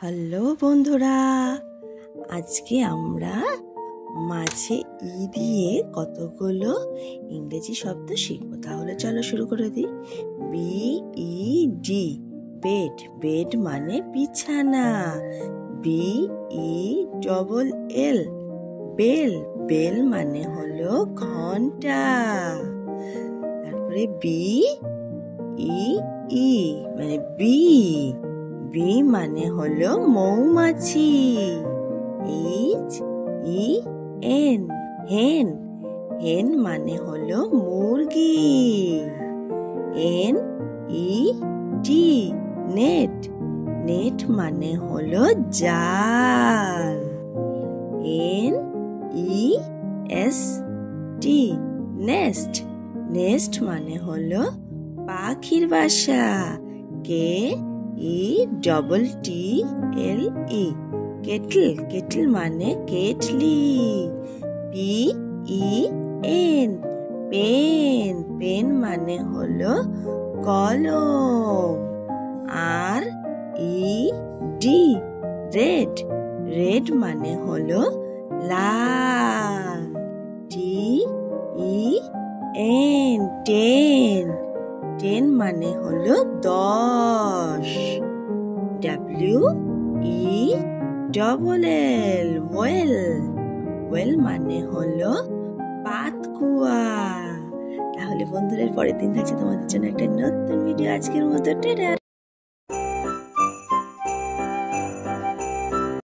Hello বন্ধুরা, আজকে আমরা মাঝে ই দিয়ে কতগুলো ইংরেজি শব্দ শিখবো। তাহলে চলো শুরু করে দিই। BED বেড, বেড মানে বিছানা। BELL বেল, বেল মানে হলো ঘন্টা। তারপরে BEE মানে বি মানে হলো মৌমাছি। HEN হেন, হেন মানে হলো মুরগি। NET নেট, নেট মানে হলো জাল। NEST নেস্ট, নেস্ট মানে হলো পাখির বাসা। KETTLE কেটল, কেটল মানে কেটলি। PEN পেন, পেন মানে হলো কলম। RED রেড, রেড মানে হলো লাল। TEN টেন, টেন মানে হলো 10। WELL ওয়েল, ওয়েল মানে হলো পাতকুয়া। তাহলে বন্ধুরা, পরের দিন থাকছে তোমাদের জন্য একটা নতুন ভিডিও। আজকের মতো টাটা।